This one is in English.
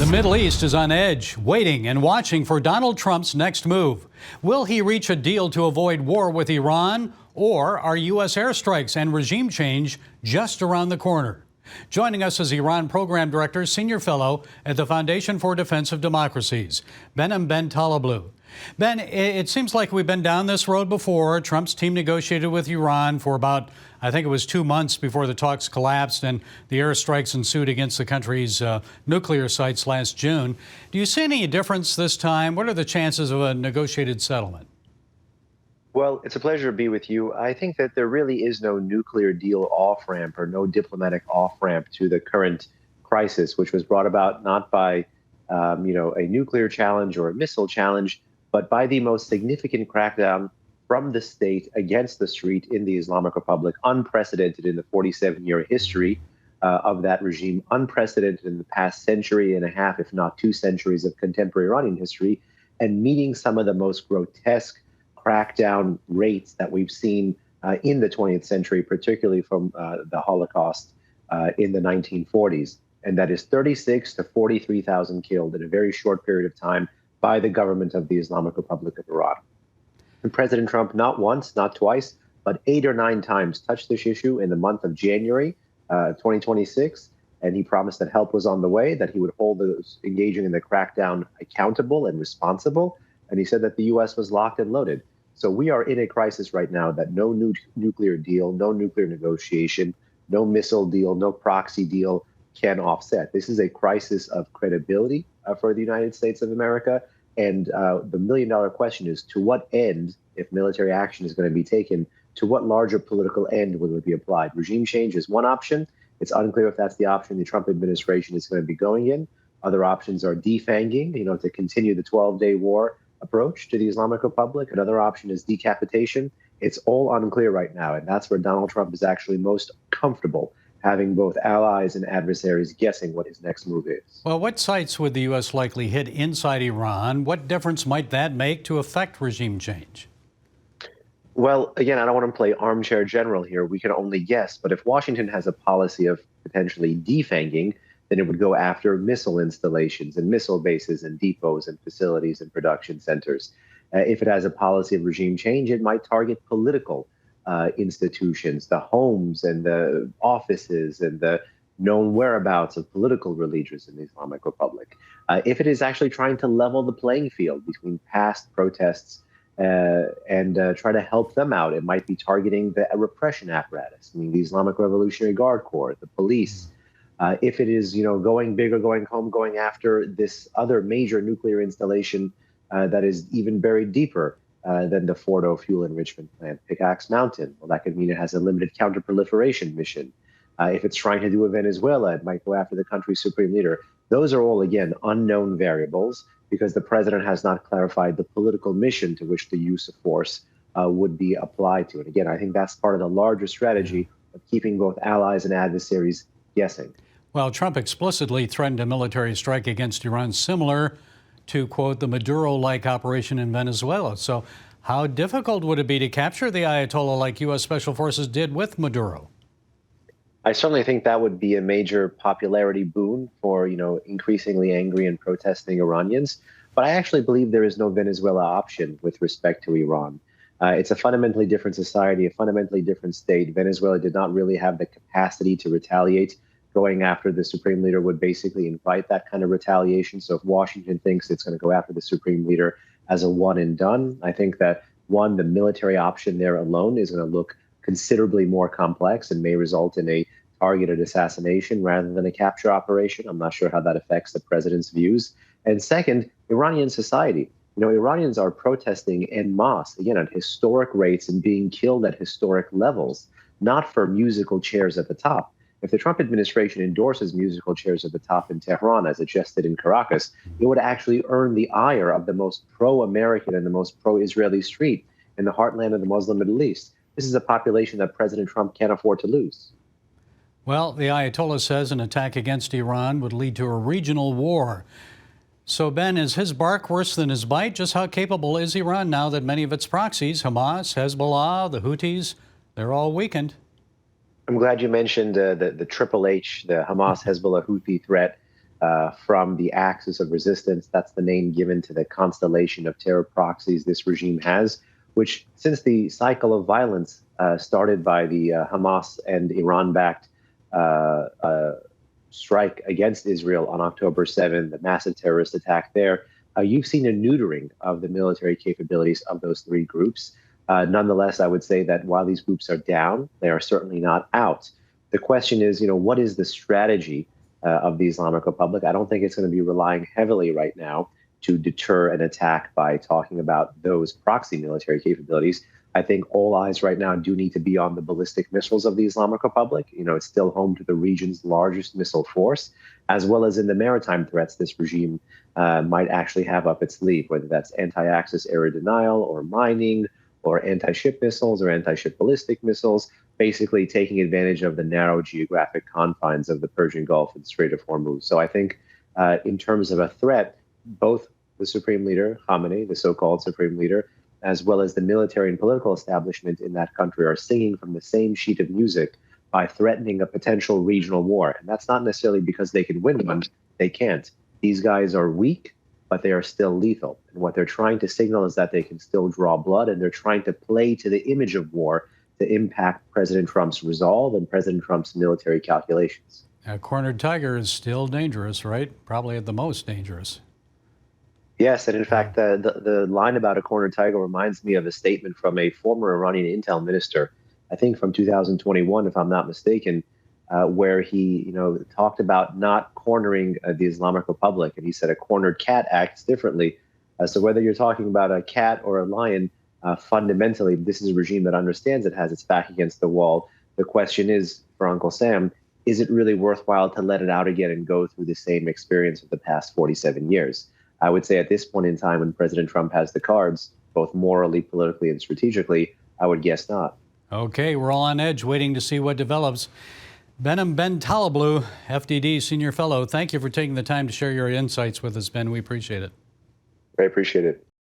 The Middle East is on edge, waiting and watching for Donald Trump's next move. Will he reach a deal to avoid war with Iran, or are U.S. airstrikes and regime change just around the corner? Joining us is Iran Program Director, Senior Fellow at the Foundation for Defense of Democracies, Benham Taleblu. Ben, it seems like we've been down this road before. Trump's team negotiated with Iran for about, I think it was 2 months before the talks collapsed and the airstrikes ensued against the country's nuclear sites last June. Do you see any difference this time? What are the chances of a negotiated settlement? Well, it's a pleasure to be with you. I think that there really is no nuclear deal off-ramp or no diplomatic off-ramp to the current crisis, which was brought about not by, a nuclear challenge or a missile challenge, but by the most significant crackdown from the state against the street in the Islamic Republic, unprecedented in the 47-year history of that regime, unprecedented in the past century and a half, if not 2 centuries of contemporary Iranian history, and meeting some of the most grotesque crackdown rates that we've seen in the 20th century, particularly from the Holocaust in the 1940s. And that is 36 to 43,000 killed in a very short period of time by the government of the Islamic Republic of Iran. And President Trump, not once, not twice, but 8 or 9 times touched this issue in the month of January 2026. And he promised that help was on the way, that he would hold those engaging in the crackdown accountable and responsible. And he said that the U.S. was locked and loaded. So we are in a crisis right now that no nuclear deal, no nuclear negotiation, no missile deal, no proxy deal can offset. This is a crisis of credibility for the United States of America. And the million-dollar question is, to what end, if military action is going to be taken, to what larger political end will it be applied? Regime change is one option. It's unclear if that's the option the Trump administration is going to be going in. Other options are defanging, to continue the 12-day war approach to the Islamic Republic. Another option is decapitation. It's all unclear right now, and that's where Donald Trump is actually most comfortable, having both allies and adversaries guessing what his next move is. Well, what sites would the U.S. likely hit inside Iran? What difference might that make to affect regime change? Well, again, I don't want to play armchair general here. We can only guess. But if Washington has a policy of potentially defanging, then it would go after missile installations and missile bases and depots and facilities and production centers. If it has a policy of regime change, it might target political institutions, the homes and the offices and the known whereabouts of political leaders in the Islamic Republic. If it is actually trying to level the playing field between past protests and try to help them out, it might be targeting the repression apparatus, the Islamic Revolutionary Guard Corps, the police. If it is, going big or going home, going after this other major nuclear installation that is even buried deeper than the Fordo fuel enrichment plant, Pickaxe Mountain, well, that could mean it has a limited counterproliferation mission. If it's trying to do a Venezuela, it might go after the country's supreme leader. Those are all, again, unknown variables because the president has not clarified the political mission to which the use of force would be applied to. And again, I think that's part of the larger strategy of keeping both allies and adversaries guessing. Well, Trump explicitly threatened a military strike against Iran similar to, quote, the Maduro-like operation in Venezuela. So how difficult would it be to capture the Ayatollah like U.S. Special Forces did with Maduro? I certainly think that would be a major popularity boon for, increasingly angry and protesting Iranians. But I actually believe there is no Venezuela option with respect to Iran. It's a fundamentally different society, a fundamentally different state. Venezuela did not really have the capacity to retaliate. Going after the supreme leader would basically invite that kind of retaliation. So if Washington thinks it's going to go after the supreme leader as a one and done, I think that, one, the military option there alone is going to look considerably more complex and may result in a targeted assassination rather than a capture operation. I'm not sure how that affects the president's views. And second, Iranian society. Iranians are protesting en masse, again, at historic rates and being killed at historic levels, not for musical chairs at the top. If the Trump administration endorses musical chairs at the top in Tehran, as it just did in Caracas, it would actually earn the ire of the most pro-American and the most pro-Israeli street in the heartland of the Muslim Middle East. This is a population that President Trump can't afford to lose. Well, the Ayatollah says an attack against Iran would lead to a regional war. So, Ben, is his bark worse than his bite? Just how capable is Iran now that many of its proxies, Hamas, Hezbollah, the Houthis, they're all weakened? I'm glad you mentioned the Triple H, the Hamas, Hezbollah, Houthi threat. from the axis of resistance. That's the name given to the constellation of terror proxies this regime has, which since the cycle of violence started by the Hamas and Iran-backed strike against Israel on October 7th, the massive terrorist attack there, you've seen a neutering of the military capabilities of those three groups. Nonetheless, I would say that while these groups are down, they are certainly not out. The question is, what is the strategy of the Islamic Republic? I don't think it's going to be relying heavily right now to deter an attack by talking about those proxy military capabilities. I think all eyes right now do need to be on the ballistic missiles of the Islamic Republic. It's still home to the region's largest missile force, as well as in the maritime threats this regime might actually have up its sleeve, whether that's anti-access area denial or mining or anti-ship missiles or anti-ship ballistic missiles, basically taking advantage of the narrow geographic confines of the Persian Gulf and Strait of Hormuz. So I think in terms of a threat, both the supreme leader, Khamenei, the so-called supreme leader, as well as the military and political establishment in that country are singing from the same sheet of music by threatening a potential regional war. And that's not necessarily because they can win one. They can't. These guys are weak, but they are still lethal. And what they're trying to signal is that they can still draw blood, and they're trying to play to the image of war to impact President Trump's resolve and President Trump's military calculations. A cornered tiger is still dangerous, right? Probably the most dangerous. Yes, and in fact, the line about a cornered tiger reminds me of a statement from a former Iranian intel minister, I think from 2021, if I'm not mistaken, where he, talked about not cornering the Islamic Republic, and he said a cornered cat acts differently. So whether you're talking about a cat or a lion, fundamentally, this is a regime that understands it has its back against the wall. The question is, for Uncle Sam, is it really worthwhile to let it out again and go through the same experience of the past 47 years? I would say at this point in time, when President Trump has the cards, both morally, politically, and strategically, I would guess not. Okay, we're all on edge waiting to see what develops. Benham Taleblu, FDD Senior Fellow, thank you for taking the time to share your insights with us, Ben. We appreciate it. I appreciate it.